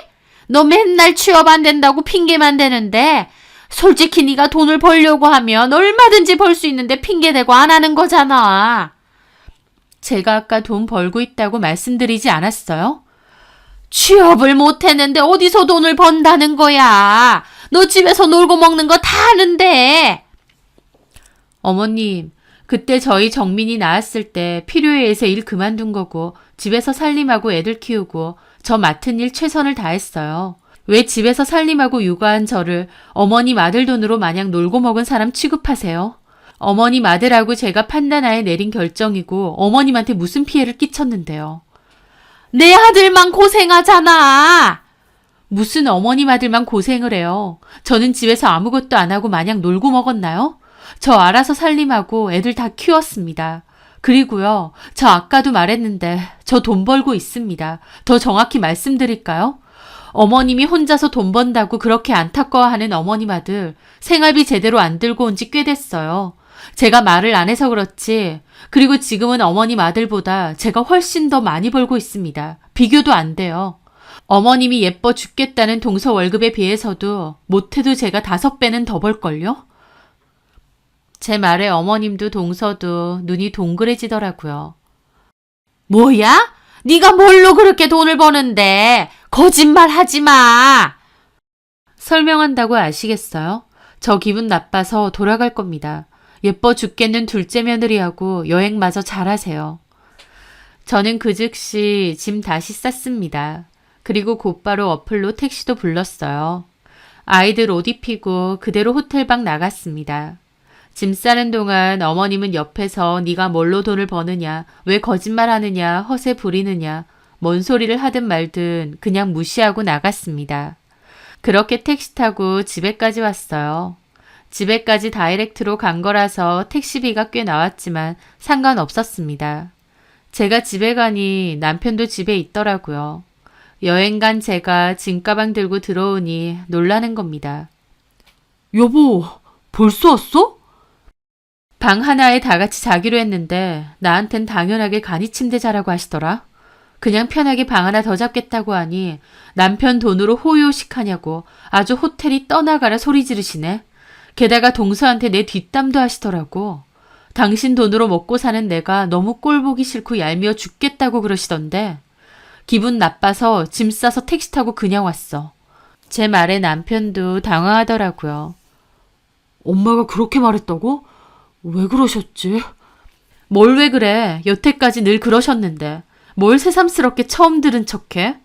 너 맨날 취업 안 된다고 핑계만 대는데 솔직히 네가 돈을 벌려고 하면 얼마든지 벌 수 있는데 핑계대고 안 하는 거잖아. 제가 아까 돈 벌고 있다고 말씀드리지 않았어요? 취업을 못했는데 어디서 돈을 번다는 거야. 너 집에서 놀고 먹는 거 다 아는데. 어머님, 그때 저희 정민이 나왔을 때 필요에 의해서 일 그만둔 거고 집에서 살림하고 애들 키우고 저 맡은 일 최선을 다했어요. 왜 집에서 살림하고 육아한 저를 어머님 아들 돈으로 마냥 놀고 먹은 사람 취급하세요? 어머님 아들하고 제가 판단하에 내린 결정이고 어머님한테 무슨 피해를 끼쳤는데요. 내 아들만 고생하잖아. 무슨 어머님 아들만 고생을 해요. 저는 집에서 아무것도 안 하고 마냥 놀고 먹었나요? 저 알아서 살림하고 애들 다 키웠습니다. 그리고요, 저 아까도 말했는데 저 돈 벌고 있습니다. 더 정확히 말씀드릴까요? 어머님이 혼자서 돈 번다고 그렇게 안타까워하는 어머님 아들 생활비 제대로 안 들고 온 지 꽤 됐어요. 제가 말을 안 해서 그렇지. 그리고 지금은 어머님 아들보다 제가 훨씬 더 많이 벌고 있습니다. 비교도 안 돼요. 어머님이 예뻐 죽겠다는 동서 월급에 비해서도 못해도 제가 5배는 더 벌걸요? 제 말에 어머님도 동서도 눈이 동그래지더라고요. 뭐야? 네가 뭘로 그렇게 돈을 버는데? 거짓말 하지 마! 설명한다고 아시겠어요? 저 기분 나빠서 돌아갈 겁니다. 예뻐 죽겠는 둘째 며느리하고 여행마저 잘하세요. 저는 그 즉시 짐 다시 쌌습니다. 그리고 곧바로 어플로 택시도 불렀어요. 아이들 옷 입히고 그대로 호텔방 나갔습니다. 짐 싸는 동안 어머님은 옆에서 네가 뭘로 돈을 버느냐, 왜 거짓말하느냐, 허세 부리느냐, 뭔 소리를 하든 말든 그냥 무시하고 나갔습니다. 그렇게 택시 타고 집에까지 왔어요. 집에까지 다이렉트로 간 거라서 택시비가 꽤 나왔지만 상관없었습니다. 제가 집에 가니 남편도 집에 있더라고요. 여행 간 제가 짐가방 들고 들어오니 놀라는 겁니다. 여보, 벌써 왔어? 방 하나에 다 같이 자기로 했는데 나한텐 당연하게 간이 침대 자라고 하시더라. 그냥 편하게 방 하나 더 잡겠다고 하니 남편 돈으로 호요식하냐고 아주 호텔이 떠나가라 소리 지르시네. 게다가 동서한테 내 뒷담도 하시더라고. 당신 돈으로 먹고 사는 내가 너무 꼴 보기 싫고 얄미워 죽겠다고 그러시던데 기분 나빠서 짐 싸서 택시 타고 그냥 왔어. 제 말에 남편도 당황하더라고요. 엄마가 그렇게 말했다고? 왜 그러셨지? 뭘 왜 그래? 여태까지 늘 그러셨는데. 뭘 새삼스럽게 처음 들은 척해?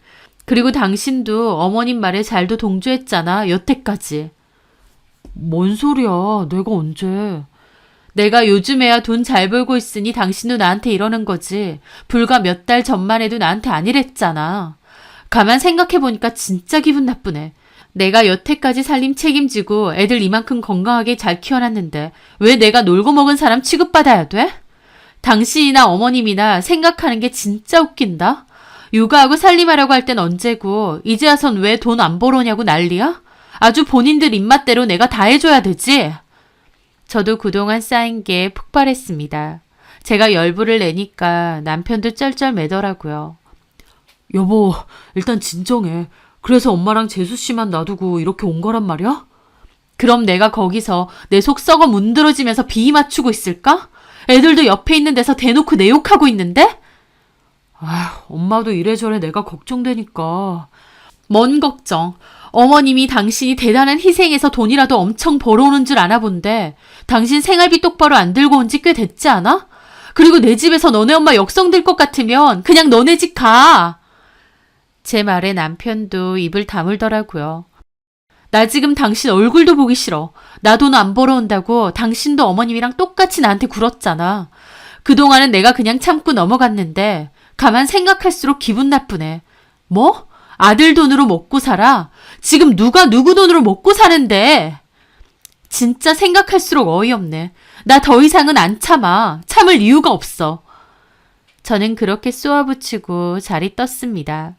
그리고 당신도 어머님 말에 잘도 동조했잖아, 여태까지. 뭔 소리야, 내가 언제. 내가 요즘에야 돈 잘 벌고 있으니 당신도 나한테 이러는 거지. 불과 몇 달 전만 해도 나한테 아니랬잖아. 가만 생각해보니까 진짜 기분 나쁘네. 내가 여태까지 살림 책임지고 애들 이만큼 건강하게 잘 키워놨는데 왜 내가 놀고 먹은 사람 취급받아야 돼? 당신이나 어머님이나 생각하는 게 진짜 웃긴다. 육아하고 살림하려고 할 땐 언제고 이제 와선 왜 돈 안 벌어오냐고 난리야? 아주 본인들 입맛대로 내가 다 해줘야 되지. 저도 그동안 쌓인 게 폭발했습니다. 제가 열불을 내니까 남편도 쩔쩔매더라고요. 여보, 일단 진정해. 그래서 엄마랑 재수 씨만 놔두고 이렇게 온 거란 말이야? 그럼 내가 거기서 내 속 썩어 문드러지면서 비위 맞추고 있을까? 애들도 옆에 있는 데서 대놓고 내 욕하고 있는데? 아휴, 엄마도 이래저래 내가 걱정되니까. 뭔 걱정. 어머님이 당신이 대단한 희생해서 돈이라도 엄청 벌어오는 줄 아나 본데 당신 생활비 똑바로 안 들고 온 지 꽤 됐지 않아? 그리고 내 집에서 너네 엄마 역성 들 것 같으면 그냥 너네 집 가. 제 말에 남편도 입을 다물더라고요. 나 지금 당신 얼굴도 보기 싫어. 나 돈 안 벌어온다고 당신도 어머님이랑 똑같이 나한테 굴었잖아. 그동안은 내가 그냥 참고 넘어갔는데 가만 생각할수록 기분 나쁘네. 뭐? 아들 돈으로 먹고 살아? 지금 누가 누구 돈으로 먹고 사는데? 진짜 생각할수록 어이없네. 나 더 이상은 안 참아. 참을 이유가 없어. 저는 그렇게 쏘아붙이고 자리 떴습니다.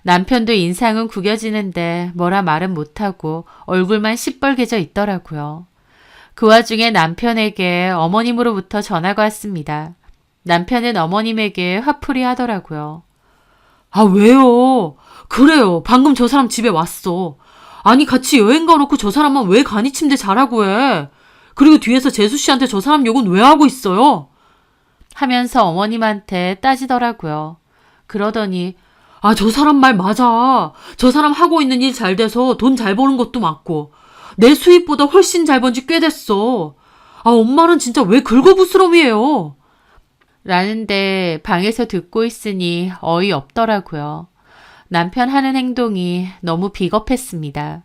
남편도 인상은 구겨지는데 뭐라 말은 못하고 얼굴만 시뻘개져 있더라고요. 그 와중에 남편에게 어머님으로부터 전화가 왔습니다. 남편은 어머님에게 화풀이 하더라고요. 아, 왜요? 그래요. 방금 저 사람 집에 왔어. 아니, 같이 여행 가놓고 저 사람만 왜 간이 침대 자라고 해? 그리고 뒤에서 재수 씨한테 저 사람 욕은 왜 하고 있어요? 하면서 어머님한테 따지더라고요. 그러더니 아, 저 사람 말 맞아. 저 사람 하고 있는 일 잘 돼서 돈 잘 버는 것도 맞고 내 수입보다 훨씬 잘 번 지 꽤 됐어. 아, 엄마는 진짜 왜 긁어부스럼이에요? 라는데 방에서 듣고 있으니 어이없더라고요. 남편 하는 행동이 너무 비겁했습니다.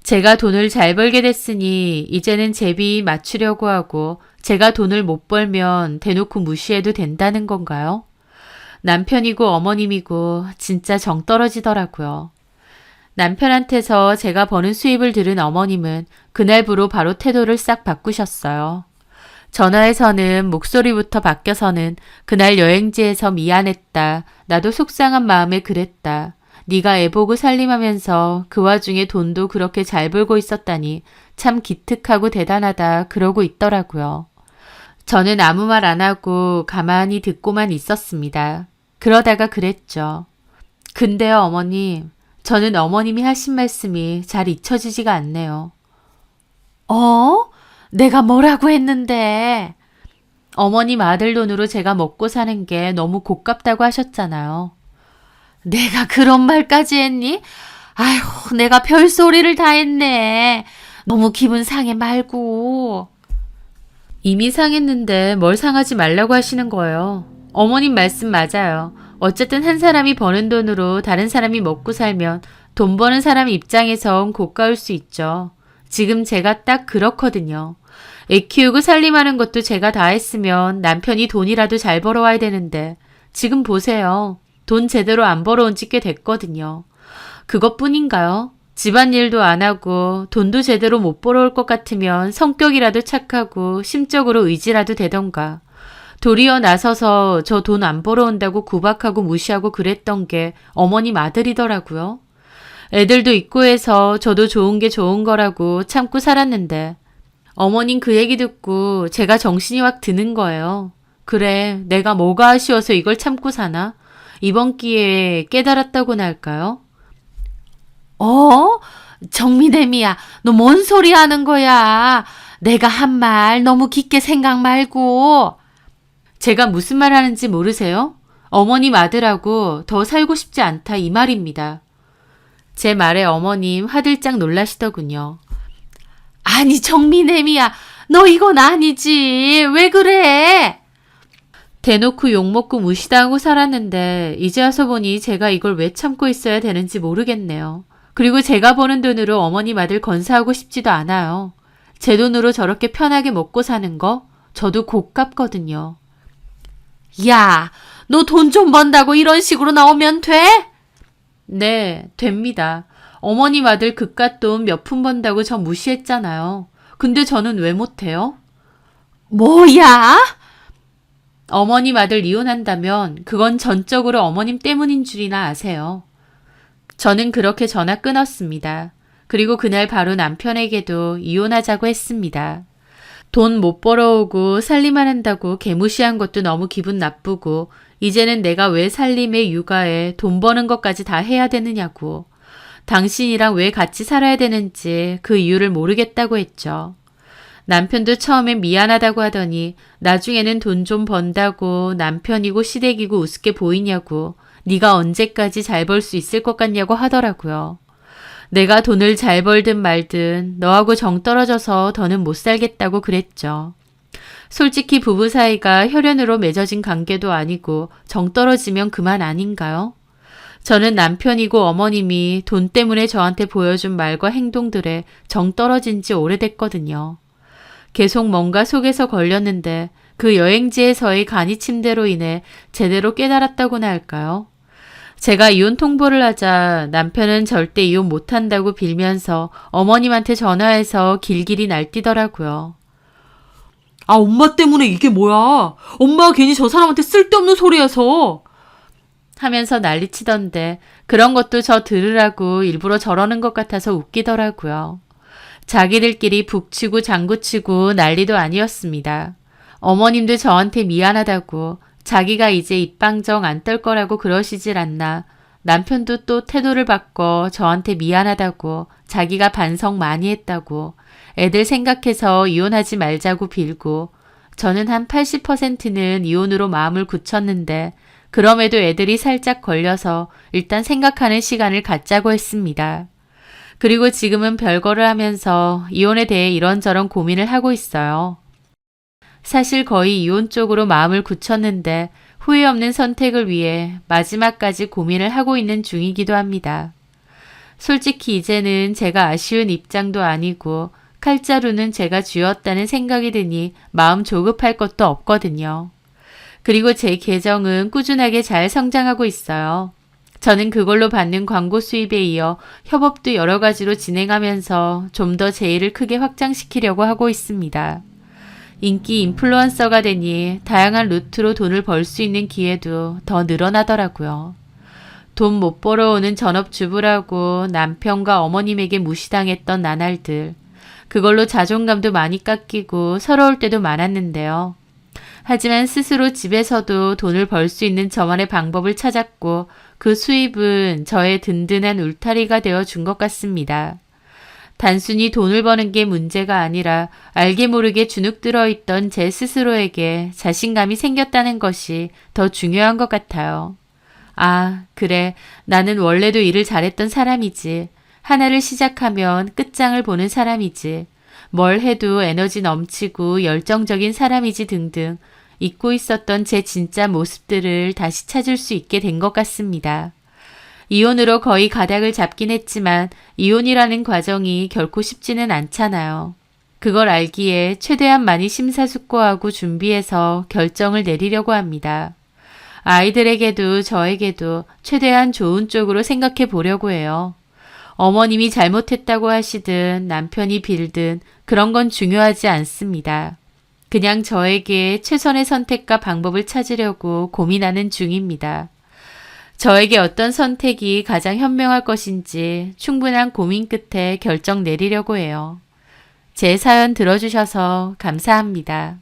제가 돈을 잘 벌게 됐으니 이제는 제비 맞추려고 하고 제가 돈을 못 벌면 대놓고 무시해도 된다는 건가요? 남편이고 어머님이고 진짜 정 떨어지더라고요. 남편한테서 제가 버는 수입을 들은 어머님은 그날부로 바로 태도를 싹 바꾸셨어요. 전화에서는 목소리부터 바뀌어서는 그날 여행지에서 미안했다. 나도 속상한 마음에 그랬다. 네가 애 보고 살림하면서 그 와중에 돈도 그렇게 잘 벌고 있었다니 참 기특하고 대단하다 그러고 있더라고요. 저는 아무 말 안 하고 가만히 듣고만 있었습니다. 그러다가 그랬죠. 근데요, 어머님. 저는 어머님이 하신 말씀이 잘 잊혀지지가 않네요. 내가 뭐라고 했는데? 어머님 아들 돈으로 제가 먹고 사는 게 너무 고깝다고 하셨잖아요. 내가 그런 말까지 했니? 아휴, 내가 별소리를 다 했네. 너무 기분 상해 말고. 이미 상했는데 뭘 상하지 말라고 하시는 거예요. 어머님 말씀 맞아요. 어쨌든 한 사람이 버는 돈으로 다른 사람이 먹고 살면 돈 버는 사람 입장에선 고가울 수 있죠. 지금 제가 딱 그렇거든요. 애 키우고 살림하는 것도 제가 다 했으면 남편이 돈이라도 잘 벌어와야 되는데 지금 보세요. 돈 제대로 안 벌어온 지 꽤 됐거든요. 그것뿐인가요? 집안일도 안 하고 돈도 제대로 못 벌어올 것 같으면 성격이라도 착하고 심적으로 의지라도 되던가. 도리어 나서서 저 돈 안 벌어온다고 구박하고 무시하고 그랬던 게 어머님 아들이더라고요. 애들도 있고 해서 저도 좋은 게 좋은 거라고 참고 살았는데 어머님 그 얘기 듣고 제가 정신이 확 드는 거예요. 그래, 내가 뭐가 아쉬워서 이걸 참고 사나? 이번 기회에 깨달았다고나 할까요? 정미애미야, 너 뭔 소리 하는 거야? 내가 한 말 너무 깊게 생각 말고. 제가 무슨 말 하는지 모르세요? 어머님 아들하고 더 살고 싶지 않다 이 말입니다. 제 말에 어머님 화들짝 놀라시더군요. 아니 정미애미야, 너 이건 아니지. 왜 그래? 대놓고 욕먹고 무시당하고 살았는데 이제 와서 보니 제가 이걸 왜 참고 있어야 되는지 모르겠네요. 그리고 제가 버는 돈으로 어머님 아들 건사하고 싶지도 않아요. 제 돈으로 저렇게 편하게 먹고 사는 거 저도 고깝거든요. 야, 너 돈 좀 번다고 이런 식으로 나오면 돼? 네, 됩니다. 어머님 아들 그깟 돈 몇 푼 번다고 저 무시했잖아요. 근데 저는 왜 못해요? 뭐야? 어머님 아들 이혼한다면 그건 전적으로 어머님 때문인 줄이나 아세요. 저는 그렇게 전화 끊었습니다. 그리고 그날 바로 남편에게도 이혼하자고 했습니다. 돈 못 벌어오고 살림만 한다고 개무시한 것도 너무 기분 나쁘고 이제는 내가 왜 살림에 육아에 돈 버는 것까지 다 해야 되느냐고. 당신이랑 왜 같이 살아야 되는지 그 이유를 모르겠다고 했죠. 남편도 처음엔 미안하다고 하더니 나중에는 돈 좀 번다고 남편이고 시댁이고 우습게 보이냐고 네가 언제까지 잘 벌 수 있을 것 같냐고 하더라고요. 내가 돈을 잘 벌든 말든 너하고 정 떨어져서 더는 못 살겠다고 그랬죠. 솔직히 부부 사이가 혈연으로 맺어진 관계도 아니고 정 떨어지면 그만 아닌가요? 저는 남편이고 어머님이 돈 때문에 저한테 보여준 말과 행동들에 정 떨어진 지 오래됐거든요. 계속 뭔가 속에서 걸렸는데 그 여행지에서의 간이 침대로 인해 제대로 깨달았다고나 할까요? 제가 이혼 통보를 하자 남편은 절대 이혼 못한다고 빌면서 어머님한테 전화해서 길길이 날뛰더라고요. 아, 엄마 때문에 이게 뭐야? 엄마가 괜히 저 사람한테 쓸데없는 소리 해서. 하면서 난리치던데 그런 것도 저 들으라고 일부러 저러는 것 같아서 웃기더라고요. 자기들끼리 북치고 장구치고 난리도 아니었습니다. 어머님도 저한테 미안하다고 자기가 이제 입방정 안 떨 거라고 그러시질 않나. 남편도 또 태도를 바꿔 저한테 미안하다고 자기가 반성 많이 했다고 애들 생각해서 이혼하지 말자고 빌고 저는 한 80%는 이혼으로 마음을 굳혔는데 그럼에도 애들이 살짝 걸려서 일단 생각하는 시간을 갖자고 했습니다. 그리고 지금은 별거를 하면서 이혼에 대해 이런저런 고민을 하고 있어요. 사실 거의 이혼 쪽으로 마음을 굳혔는데 후회 없는 선택을 위해 마지막까지 고민을 하고 있는 중이기도 합니다. 솔직히 이제는 제가 아쉬운 입장도 아니고 칼자루는 제가 쥐었다는 생각이 드니 마음 조급할 것도 없거든요. 그리고 제 계정은 꾸준하게 잘 성장하고 있어요. 저는 그걸로 받는 광고 수입에 이어 협업도 여러 가지로 진행하면서 좀 더 제 일을 크게 확장시키려고 하고 있습니다. 인기 인플루언서가 되니 다양한 루트로 돈을 벌 수 있는 기회도 더 늘어나더라고요. 돈 못 벌어오는 전업주부라고 남편과 어머님에게 무시당했던 나날들. 그걸로 자존감도 많이 깎이고 서러울 때도 많았는데요. 하지만 스스로 집에서도 돈을 벌 수 있는 저만의 방법을 찾았고 그 수입은 저의 든든한 울타리가 되어 준 것 같습니다. 단순히 돈을 버는 게 문제가 아니라 알게 모르게 주눅 들어 있던 제 스스로에게 자신감이 생겼다는 것이 더 중요한 것 같아요. 아, 그래. 나는 원래도 일을 잘했던 사람이지. 하나를 시작하면 끝장을 보는 사람이지. 뭘 해도 에너지 넘치고 열정적인 사람이지 등등 잊고 있었던 제 진짜 모습들을 다시 찾을 수 있게 된 것 같습니다. 이혼으로 거의 가닥을 잡긴 했지만 이혼이라는 과정이 결코 쉽지는 않잖아요. 그걸 알기에 최대한 많이 심사숙고하고 준비해서 결정을 내리려고 합니다. 아이들에게도 저에게도 최대한 좋은 쪽으로 생각해 보려고 해요. 어머님이 잘못했다고 하시든 남편이 빌든 그런 건 중요하지 않습니다. 그냥 저에게 최선의 선택과 방법을 찾으려고 고민하는 중입니다. 저에게 어떤 선택이 가장 현명할 것인지 충분한 고민 끝에 결정 내리려고 해요. 제 사연 들어주셔서 감사합니다.